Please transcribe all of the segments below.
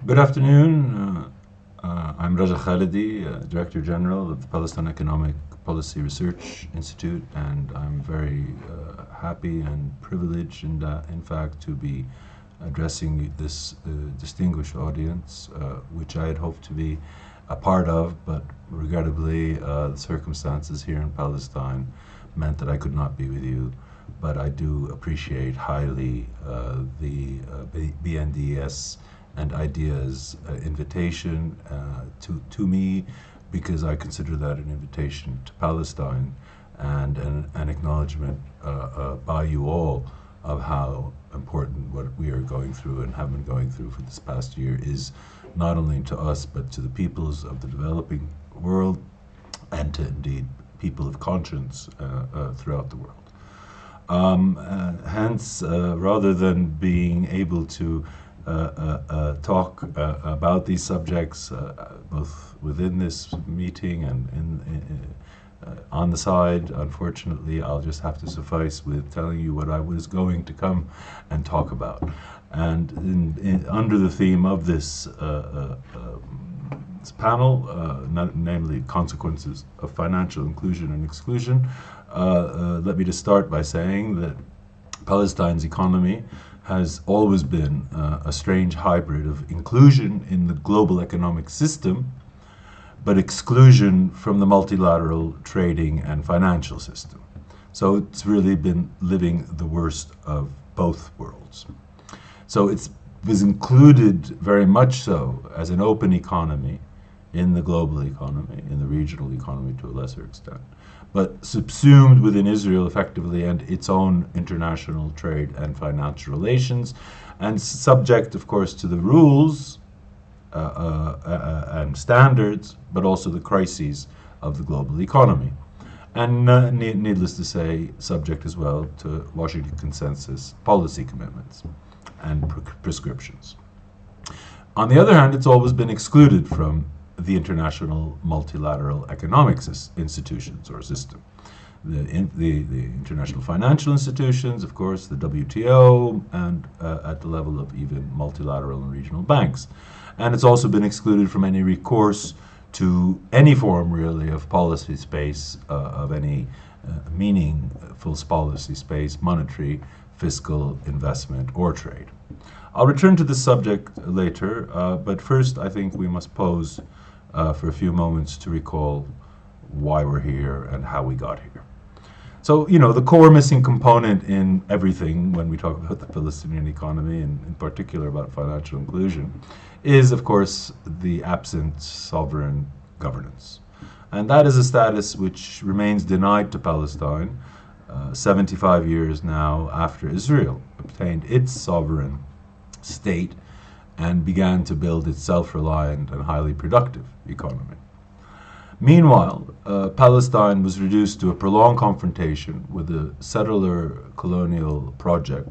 Good afternoon. I'm Raja Khalidi, Director General of the Palestine Economic Policy Research Institute, and I'm very happy and privileged, in fact, to be addressing this distinguished audience, which I had hoped to be a part of, but regrettably, the circumstances here in Palestine meant that I could not be with you. But I do appreciate highly the BNDES and IDEA's invitation to me, because I consider that an invitation to Palestine and an acknowledgement by you all of how important what we are going through and have been going through for this past year is, not only to us but to the peoples of the developing world and to indeed people of conscience throughout the world. Hence, rather than being able to talk about these subjects both within this meeting and on the side, unfortunately, I'll just have to suffice with telling you what I was going to come and talk about. And under the theme of this panel, namely consequences of financial inclusion and exclusion, let me just start by saying that Palestine's economy has always been a strange hybrid of inclusion in the global economic system, but exclusion from the multilateral trading and financial system. So it's really been living the worst of both worlds. So it was included very much so as an open economy in the global economy, in the regional economy to a lesser extent, but subsumed within Israel effectively and its own international trade and financial relations, and subject, of course, to the rules and standards, but also the crises of the global economy. And needless to say, subject as well to Washington consensus policy commitments and prescriptions. On the other hand, it's always been excluded from the international multilateral economic institutions or system. The international financial institutions, of course, the WTO, and at the level of even multilateral and regional banks. And it's also been excluded from any recourse to any form, really, of policy space, of any meaningful policy space, monetary, fiscal, investment, or trade. I'll return to this subject later, but first I think we must pause for a few moments to recall why we're here and how we got here. So, the core missing component in everything when we talk about the Palestinian economy, and in particular about financial inclusion, is, of course, the absent sovereign governance. And that is a status which remains denied to Palestine 75 years now after Israel obtained its sovereign state and began to build its self-reliant and highly productive economy. Meanwhile, Palestine was reduced to a prolonged confrontation with a settler colonial project,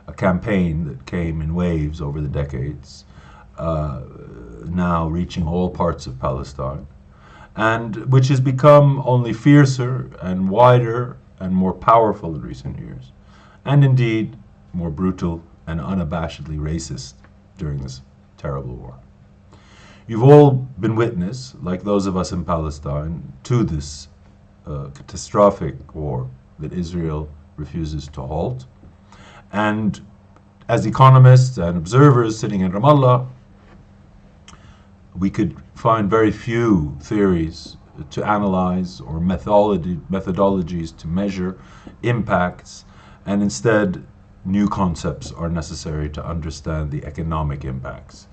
a campaign that came in waves over the decades, now reaching all parts of Palestine, and which has become only fiercer and wider and more powerful in recent years, and indeed more brutal and unabashedly racist during this terrible war. You've all been witness, like those of us in Palestine, to this catastrophic war that Israel refuses to halt. And as economists and observers sitting in Ramallah, we could find very few theories to analyze or methodologies to measure impacts, and instead new concepts are necessary to understand the economic impacts.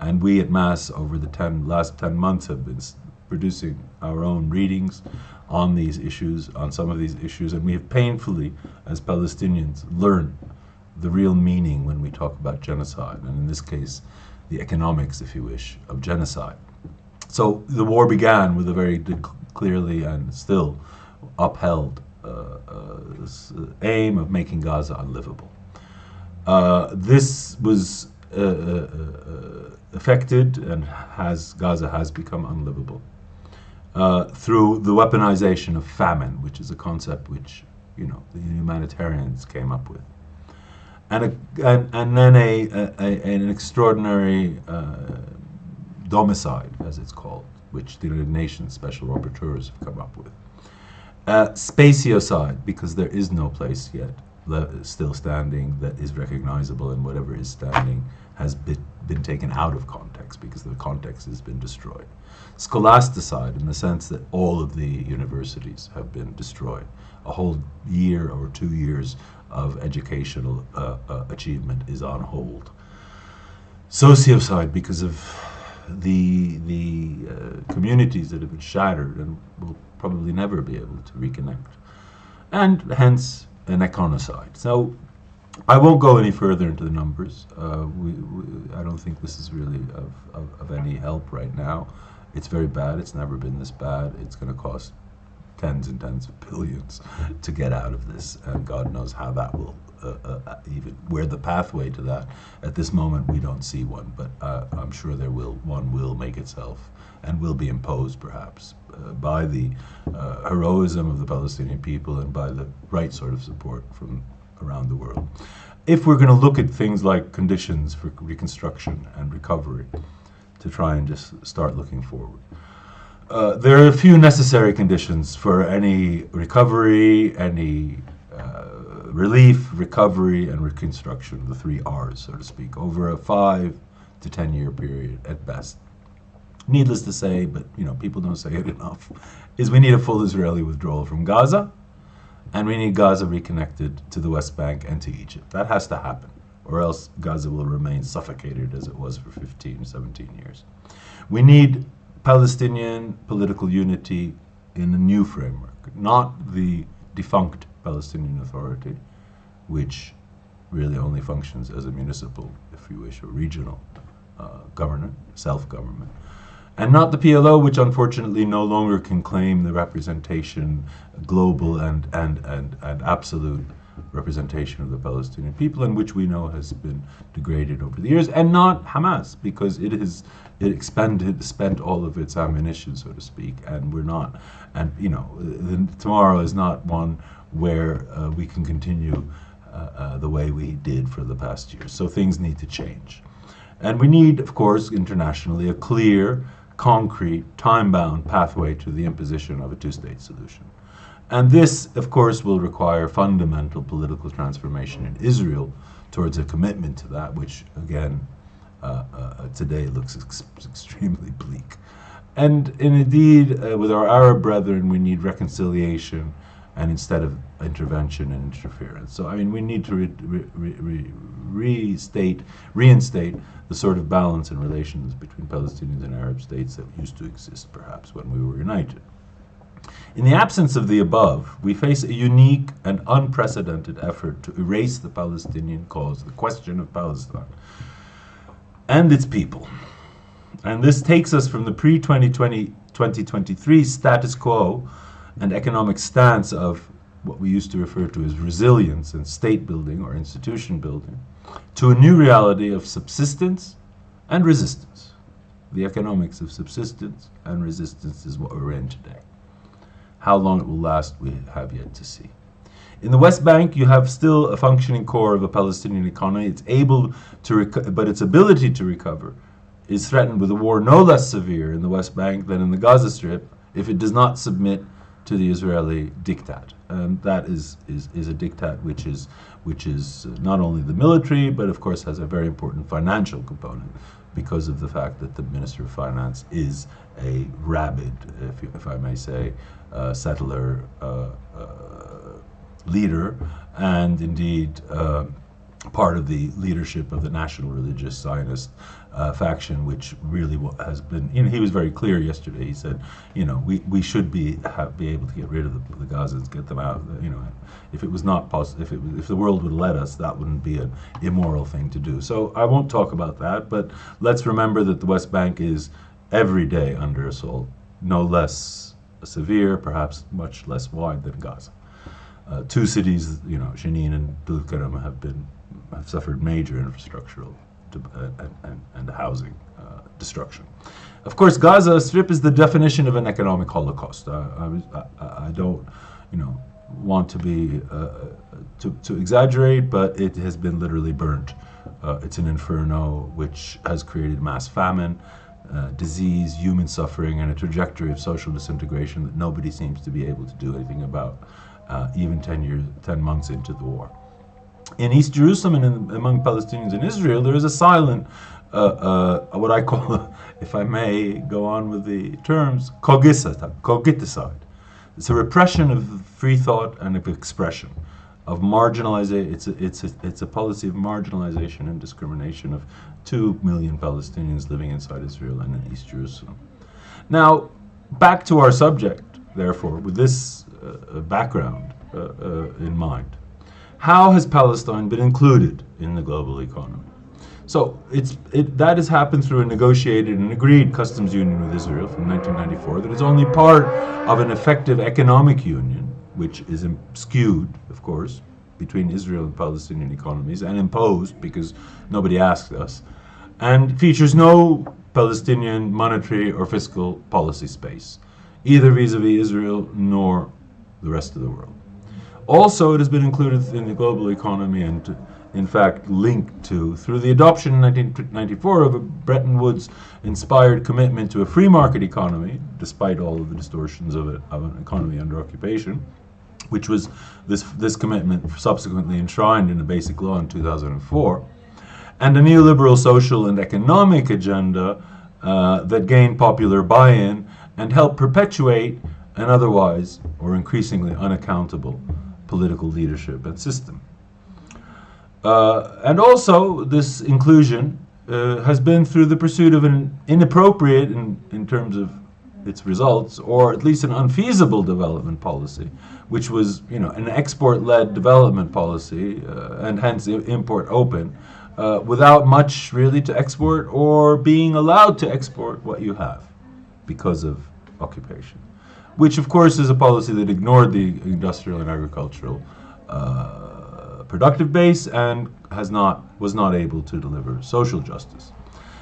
And we at MAS over the last 10 months have been producing our own readings on these issues, on some of these issues, and we have painfully, as Palestinians, learned the real meaning when we talk about genocide, and in this case, the economics, if you wish, of genocide. So the war began with a very clearly and still upheld aim of making Gaza unlivable. This was affected, and Gaza has become unlivable through the weaponization of famine, which is a concept which the humanitarians came up with. and then an extraordinary domicide, as it's called, which the United Nations special rapporteurs have come up with. Spatiocide, because there is no place yet still standing that is recognizable, and whatever is standing has been taken out of context because the context has been destroyed. Scholasticide, in the sense that all of the universities have been destroyed. A whole year or 2 years of educational achievement is on hold. Sociocide, because of the communities that have been shattered and will probably never be able to reconnect. And hence, an econocide. So I won't go any further into the numbers. I don't think this is really of any help right now. It's very bad. It's never been this bad. It's going to cost tens and tens of billions to get out of this, and God knows how that will even where the pathway to that. At this moment, we don't see one, but I'm sure one will make itself and will be imposed, perhaps, by the heroism of the Palestinian people and by the right sort of support from around the world. If we're going to look at things like conditions for reconstruction and recovery, to try and just start looking forward. There are a few necessary conditions for any recovery, any relief, recovery, and reconstruction, the 3 R's, so to speak, over a 5 to 10 year period at best. Needless to say, but people don't say it enough, is we need a full Israeli withdrawal from Gaza, and we need Gaza reconnected to the West Bank and to Egypt. That has to happen, or else Gaza will remain suffocated as it was for 15, 17 years. We need Palestinian political unity in a new framework, not the defunct Palestinian Authority, which really only functions as a municipal, if you wish, or regional government, self-government, and not the PLO, which unfortunately no longer can claim the representation, global and absolute representation of the Palestinian people, and which we know has been degraded over the years, and not Hamas, because it spent all of its ammunition, so to speak, and we're not, and tomorrow is not one where we can continue the way we did for the past years. So things need to change, and we need, of course, internationally, a clear, concrete, time-bound pathway to the imposition of a two-state solution. And this, of course, will require fundamental political transformation in Israel towards a commitment to that, which, again, today looks extremely bleak. And indeed, with our Arab brethren, we need reconciliation, and instead of intervention and interference. So, we need to reinstate the sort of balance in relations between Palestinians and Arab states that used to exist, perhaps, when we were united. In the absence of the above, we face a unique and unprecedented effort to erase the Palestinian cause, the question of Palestine, and its people. And this takes us from the pre-2023 status quo and economic stance of what we used to refer to as resilience and state building or institution building, to a new reality of subsistence and resistance. The economics of subsistence and resistance is what we're in today. How long it will last, we have yet to see. In the West Bank, you have still a functioning core of a Palestinian economy. It's able to, but its ability to recover is threatened with a war no less severe in the West Bank than in the Gaza Strip if it does not submit to the Israeli diktat. And that is a diktat which is not only the military, but of course has a very important financial component because of the fact that the Minister of Finance is a rabid, if I may say, settler leader, and indeed part of the leadership of the National Religious Zionist faction, which really has been, he was very clear yesterday. He said, we should be able to get rid of the Gazans, get them out. If it was not possible, if the world would let us, that wouldn't be an immoral thing to do. So I won't talk about that, but let's remember that the West Bank is every day under assault, no less severe, perhaps much less wide than Gaza. 2 cities, Jenin and Dulkaram, have suffered major infrastructural and housing destruction. Of course, Gaza Strip is the definition of an economic holocaust. I don't, want to be to exaggerate, but it has been literally burnt. It's an inferno which has created mass famine, disease, human suffering, and a trajectory of social disintegration that nobody seems to be able to do anything about, even 10 months into the war. In East Jerusalem and among Palestinians in Israel, there is a silent, what I call, if I may go on with the terms, cogiticide. It's a repression of free thought and of expression, of marginalization. It's a policy of marginalization and discrimination of 2 million Palestinians living inside Israel and in East Jerusalem. Now, back to our subject, therefore, with this background in mind. How has Palestine been included in the global economy? So that has happened through a negotiated and agreed customs union with Israel from 1994 that is only part of an effective economic union, which is skewed, of course, between Israel and Palestinian economies and imposed because nobody asked us, and features no Palestinian monetary or fiscal policy space, either vis-a-vis Israel nor the rest of the world. Also, it has been included in the global economy and, in fact, linked to, through the adoption in 1994 of a Bretton Woods-inspired commitment to a free market economy, despite all of the distortions of an economy under occupation, which was this commitment subsequently enshrined in the Basic Law in 2004, and a neoliberal social and economic agenda that gained popular buy-in and helped perpetuate an otherwise or increasingly unaccountable political leadership and system. And also, this inclusion has been through the pursuit of an inappropriate, in terms of its results, or at least an unfeasible development policy, which was, an export-led development policy, and hence import open, without much really to export or being allowed to export what you have because of occupation, which of course is a policy that ignored the industrial and agricultural productive base and was not able to deliver social justice.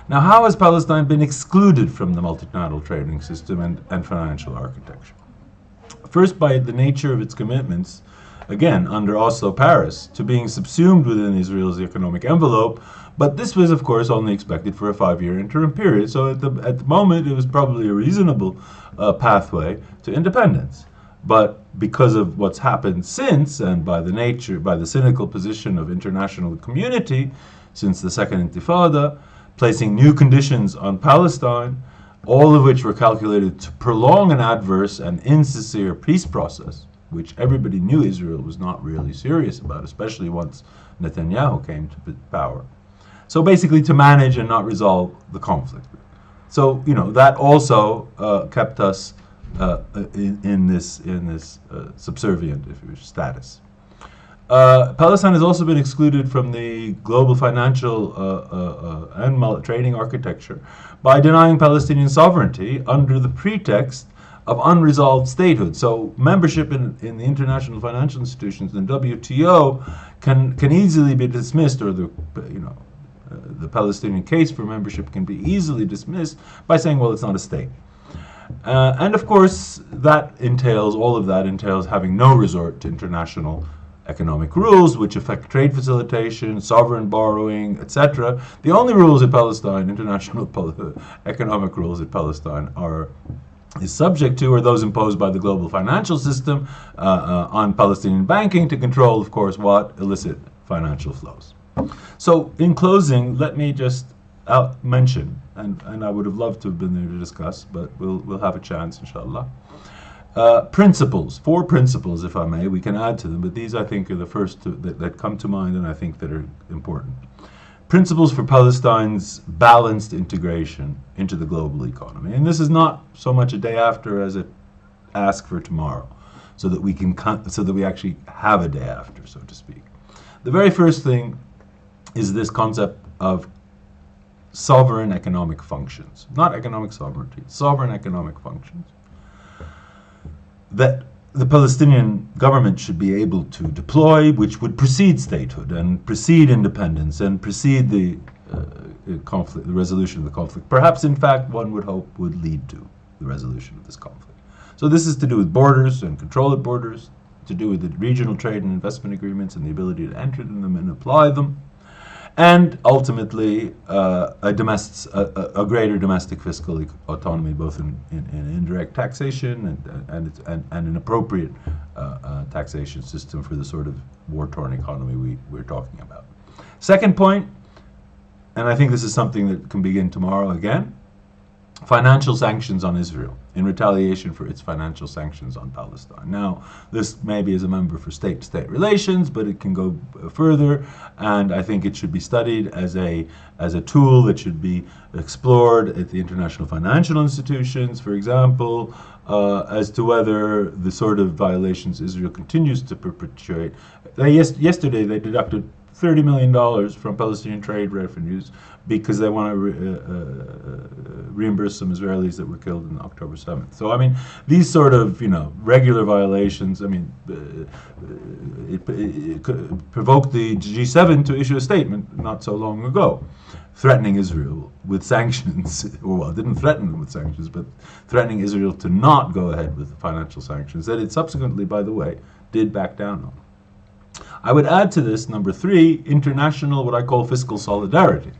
Now, how has Palestine been excluded from the multinational trading system and financial architecture? First, by the nature of its commitments, again, under Oslo Paris, to being subsumed within Israel's economic envelope, but this was, of course, only expected for a 5-year interim period, so at the moment it was probably a reasonable pathway to independence. But because of what's happened since, and by the cynical position of international community since the Second Intifada, placing new conditions on Palestine, all of which were calculated to prolong an adverse and insincere peace process, which everybody knew Israel was not really serious about, especially once Netanyahu came to power. So basically to manage and not resolve the conflict. So, that also kept us in this subservient, if you wish, status. Palestine has also been excluded from the global financial and trading architecture by denying Palestinian sovereignty under the pretext of unresolved statehood. So membership in the international financial institutions, the WTO, can easily be dismissed, or the Palestinian case for membership can be easily dismissed by saying, well, it's not a state. And of course, all of that entails having no resort to international economic rules, which affect trade facilitation, sovereign borrowing, etc. The only rules in Palestine, international economic rules in Palestine, is subject to are those imposed by the global financial system on Palestinian banking to control, of course, what? Illicit financial flows. So, in closing, let me just mention, and I would have loved to have been there to discuss, but we'll have a chance, inshallah. Principles, 4 principles, if I may, we can add to them, but these I think are the first that come to mind and I think that are important. Principles for Palestine's balanced integration into the global economy. And this is not so much a day after as a ask for tomorrow, so that we actually have a day after, so to speak. The very first thing is this concept of sovereign economic functions, not economic sovereignty, sovereign economic functions, that the Palestinian government should be able to deploy, which would precede statehood and precede independence and precede the conflict, the resolution of the conflict. Perhaps, in fact, one would hope would lead to the resolution of this conflict. So this is to do with borders and control at borders, to do with the regional trade and investment agreements and the ability to enter them and apply them, and ultimately a greater domestic fiscal autonomy, both in indirect taxation and an appropriate taxation system for the sort of war-torn economy we're talking about. Second point, and I think this is something that can begin tomorrow again, financial sanctions on Israel in retaliation for its financial sanctions on Palestine. Now, this maybe is a member for state-to-state relations, but it can go further, and I think it should be studied as a tool that should be explored at the international financial institutions, for example, as to whether the sort of violations Israel continues to perpetrate. Yesterday, they deducted $30 million from Palestinian trade revenues because they want to reimburse some Israelis that were killed on October 7th. So, I mean, these sort of, regular violations, I mean, it provoked the G7 to issue a statement not so long ago, threatening Israel with sanctions, well, it didn't threaten them with sanctions, but threatening Israel to not go ahead with financial sanctions that it subsequently, by the way, did back down on. I would add to this, number 3, international, what I call fiscal solidarity,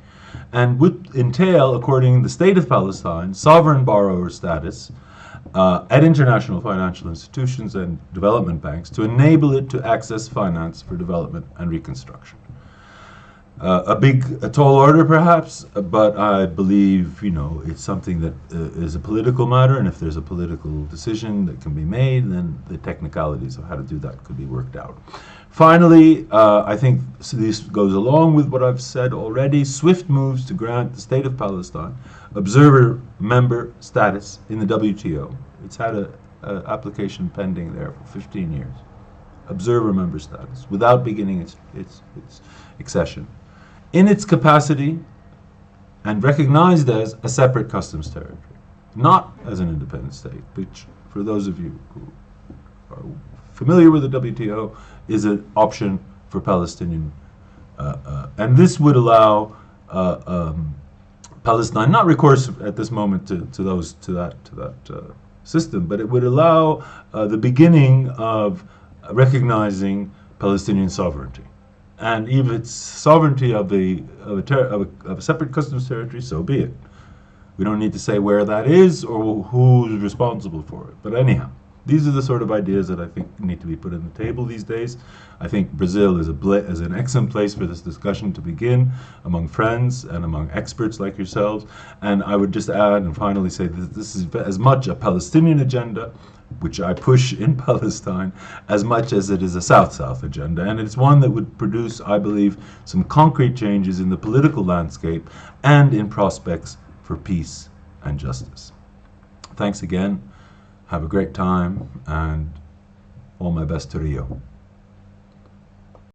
and would entail, according to the state of Palestine, sovereign borrower status at international financial institutions and development banks to enable it to access finance for development and reconstruction. A tall order perhaps, but I believe, it's something that is a political matter, and if there's a political decision that can be made, then the technicalities of how to do that could be worked out. Finally, I think this goes along with what I've said already, swift moves to grant the State of Palestine observer member status in the WTO. It's had an application pending there for 15 years. Observer member status, without beginning its accession, in its capacity and recognized as a separate customs territory, not as an independent state, which, for those of you who are familiar with the WTO, is an option for Palestinian, and this would allow Palestine not recourse at this moment to that system, but it would allow the beginning of recognizing Palestinian sovereignty. And if it's sovereignty of a separate customs territory, so be it. We don't need to say where that is or who's responsible for it. But anyhow, these are the sort of ideas that I think need to be put on the table these days. I think Brazil is an excellent place for this discussion to begin among friends and among experts like yourselves. And I would just add and finally say that this is as much a Palestinian agenda, which I push in Palestine, as much as it is a South-South agenda. And it's one that would produce, I believe, some concrete changes in the political landscape and in prospects for peace and justice. Thanks again. Have a great time, and all my best to Rio.